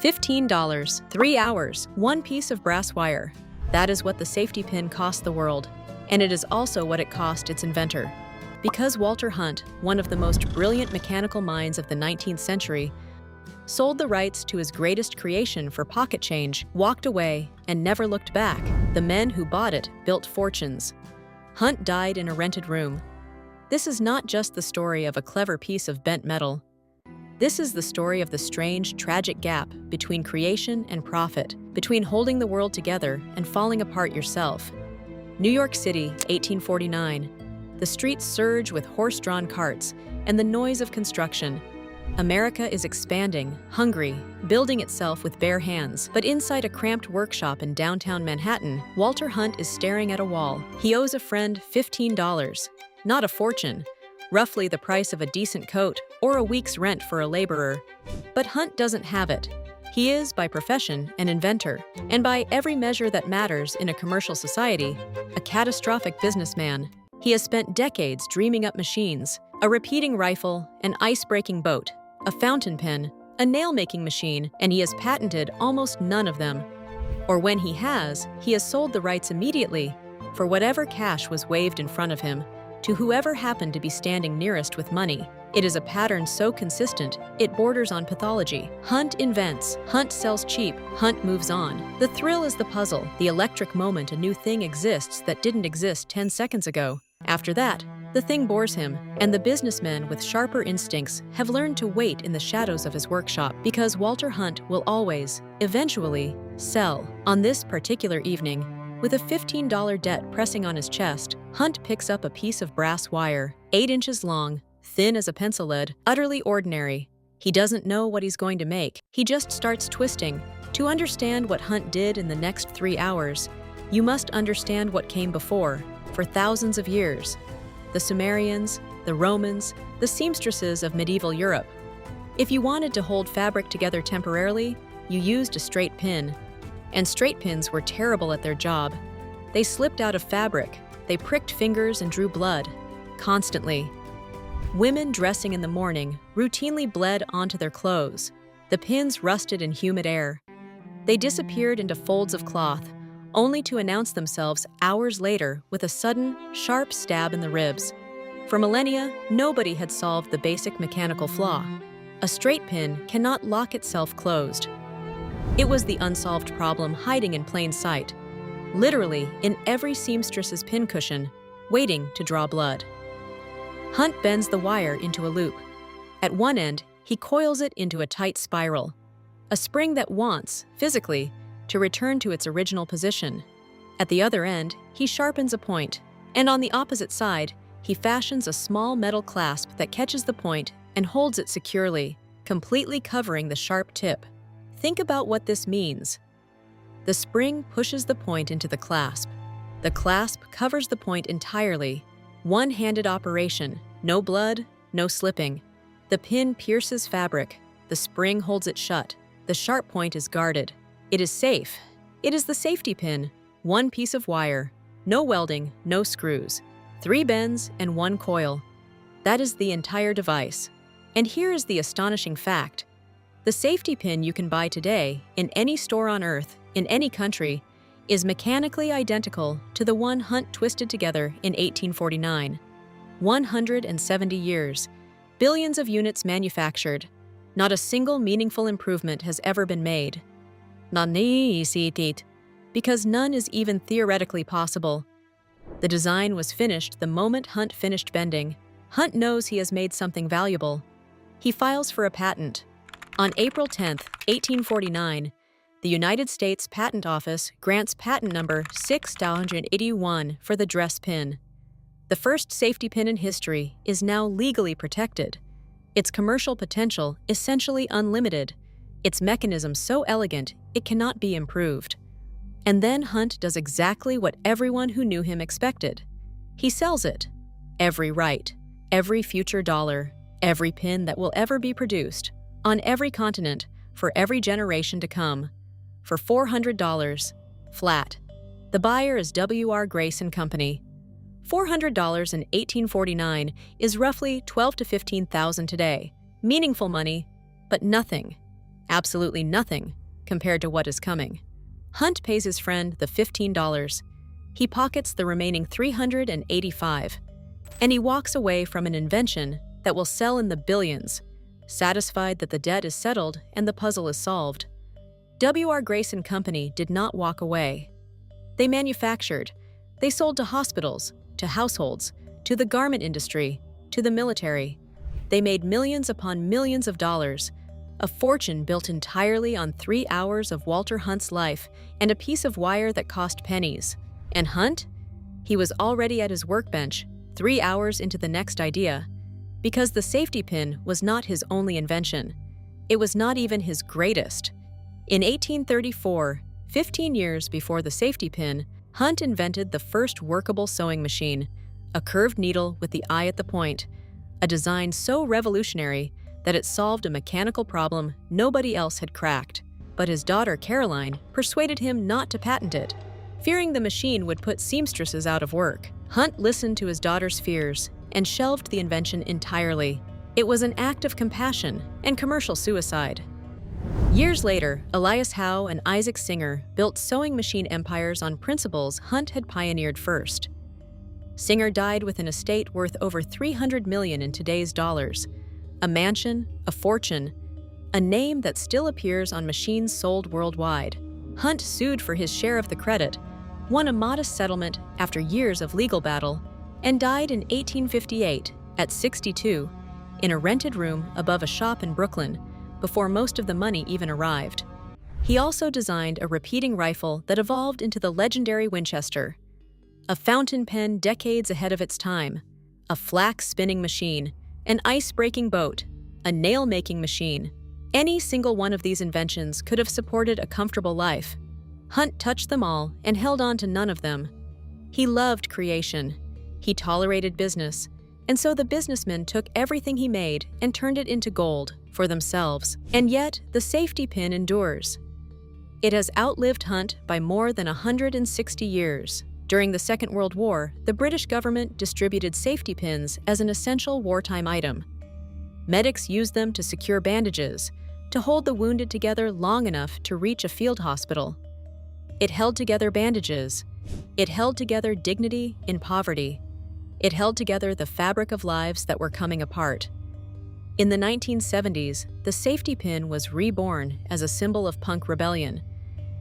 $15, 3 hours, one piece of brass wire. That is what the safety pin cost the world, and it is also what it cost its inventor. Because Walter Hunt, one of the most brilliant mechanical minds of the 19th century, sold the rights to his greatest creation for pocket change, walked away, and never looked back, the men who bought it built fortunes. Hunt died in a rented room. This is not just the story of a clever piece of bent metal. This is the story of the strange, tragic gap between creation and profit, between holding the world together and falling apart yourself. New York City, 1849. The streets surge with horse-drawn carts and the noise of construction. America is expanding, hungry, building itself with bare hands. But inside a cramped workshop in downtown Manhattan, Walter Hunt is staring at a wall. He owes a friend $15, not a fortune, roughly the price of a decent coat or a week's rent for a laborer. But Hunt doesn't have it. He is, by profession, an inventor, and by every measure that matters in a commercial society, a catastrophic businessman. He has spent decades dreaming up machines, a repeating rifle, an ice-breaking boat, a fountain pen, a nail-making machine, and he has patented almost none of them. Or when he has sold the rights immediately for whatever cash was waved in front of him, to whoever happened to be standing nearest with money. It is a pattern so consistent, it borders on pathology. Hunt invents, Hunt sells cheap, Hunt moves on. The thrill is the puzzle, the electric moment a new thing exists that didn't exist 10 seconds ago. After that, the thing bores him, and the businessmen with sharper instincts have learned to wait in the shadows of his workshop because Walter Hunt will always, eventually, sell. On this particular evening, with a $15 debt pressing on his chest, Hunt picks up a piece of brass wire, 8 inches long, thin as a pencil lead, utterly ordinary. He doesn't know what he's going to make. He just starts twisting. To understand what Hunt did in the next 3 hours, you must understand what came before, for thousands of years. The Sumerians, the Romans, the seamstresses of medieval Europe. If you wanted to hold fabric together temporarily, you used a straight pin. And straight pins were terrible at their job. They slipped out of fabric, they pricked fingers and drew blood, constantly. Women dressing in the morning routinely bled onto their clothes. The pins rusted in humid air. They disappeared into folds of cloth, only to announce themselves hours later with a sudden, sharp stab in the ribs. For millennia, nobody had solved the basic mechanical flaw. A straight pin cannot lock itself closed. It was the unsolved problem hiding in plain sight, literally in every seamstress's pincushion, waiting to draw blood. Hunt bends the wire into a loop. At one end, he coils it into a tight spiral, a spring that wants, physically, to return to its original position. At the other end, he sharpens a point, and on the opposite side, he fashions a small metal clasp that catches the point and holds it securely, completely covering the sharp tip. Think about what this means. The spring pushes the point into the clasp. The clasp covers the point entirely. One-handed operation, no blood, no slipping. The pin pierces fabric. The spring holds it shut. The sharp point is guarded. It is safe. It is the safety pin. One piece of wire. No welding, no screws. 3 bends and 1 coil. That is the entire device. And here is the astonishing fact. The safety pin you can buy today in any store on Earth, in any country, is mechanically identical to the one Hunt twisted together in 1849. 170 years, billions of units manufactured. Not a single meaningful improvement has ever been made. Because none is even theoretically possible. The design was finished the moment Hunt finished bending. Hunt knows he has made something valuable. He files for a patent. On April 10, 1849, the United States Patent Office grants patent number 6081 for the dress pin. The first safety pin in history is now legally protected. Its commercial potential essentially unlimited. Its mechanism so elegant it cannot be improved. And then Hunt does exactly what everyone who knew him expected. He sells it. Every right, every future dollar, every pin that will ever be produced, on every continent, for every generation to come, for $400, flat. The buyer is W.R. Grace & Company. $400 in 1849 is roughly $12,000 to $15,000 today. Meaningful money, but nothing. absolutely nothing compared to what is coming. Hunt pays his friend the $15. He pockets the remaining $385, and he walks away from an invention that will sell in the billions, satisfied that the debt is settled and the puzzle is solved. W.R. Grace & Company did not walk away. They manufactured. They sold to hospitals, to households, to the garment industry, to the military. They made millions upon millions of dollars, a fortune built entirely on 3 hours of Walter Hunt's life and a piece of wire that cost pennies. And Hunt? He was already at his workbench, 3 hours into the next idea, because the safety pin was not his only invention. It was not even his greatest. In 1834, 15 years before the safety pin, Hunt invented the first workable sewing machine, a curved needle with the eye at the point, a design so revolutionary that it solved a mechanical problem nobody else had cracked. But his daughter Caroline persuaded him not to patent it, fearing the machine would put seamstresses out of work. Hunt listened to his daughter's fears and shelved the invention entirely. It was an act of compassion and commercial suicide. Years later, Elias Howe and Isaac Singer built sewing machine empires on principles Hunt had pioneered first. Singer died with an estate worth over $300 million in today's dollars, a mansion, a fortune, a name that still appears on machines sold worldwide. Hunt sued for his share of the credit, won a modest settlement after years of legal battle, and died in 1858 at 62 in a rented room above a shop in Brooklyn before most of the money even arrived. He also designed a repeating rifle that evolved into the legendary Winchester, a fountain pen decades ahead of its time, a flax spinning machine, an ice-breaking boat, a nail-making machine. Any single one of these inventions could have supported a comfortable life. Hunt touched them all and held on to none of them. He loved creation. He tolerated business, and so the businessmen took everything he made and turned it into gold for themselves. And yet, the safety pin endures. It has outlived Hunt by more than 160 years. During the Second World War, the British government distributed safety pins as an essential wartime item. Medics used them to secure bandages, to hold the wounded together long enough to reach a field hospital. It held together bandages. It held together dignity in poverty. It held together the fabric of lives that were coming apart. In the 1970s, the safety pin was reborn as a symbol of punk rebellion,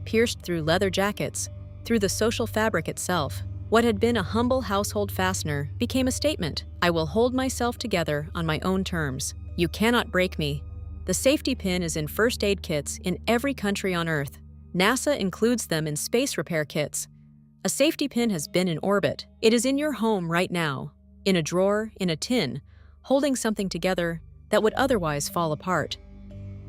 pierced through leather jackets, through the social fabric itself. What had been a humble household fastener became a statement. I will hold myself together on my own terms. You cannot break me. The safety pin is in first aid kits in every country on Earth. NASA includes them in space repair kits. A safety pin has been in orbit. It is in your home right now, in a drawer, in a tin, holding something together that would otherwise fall apart.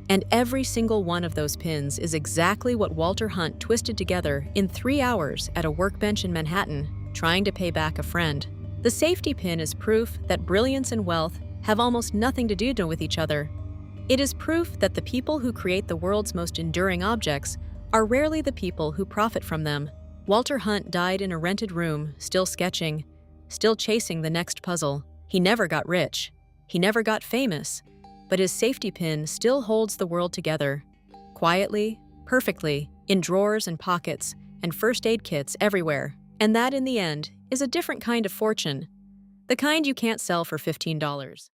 And every single one of those pins is exactly what Walter Hunt twisted together in 3 hours at a workbench in Manhattan, trying to pay back a friend. The safety pin is proof that brilliance and wealth have almost nothing to do with each other. It is proof that the people who create the world's most enduring objects are rarely the people who profit from them. Walter Hunt died in a rented room, still sketching, still chasing the next puzzle. He never got rich. He never got famous. But his safety pin still holds the world together, quietly, perfectly, in drawers and pockets and first aid kits everywhere. And that, in the end, is a different kind of fortune, the kind you can't sell for $15.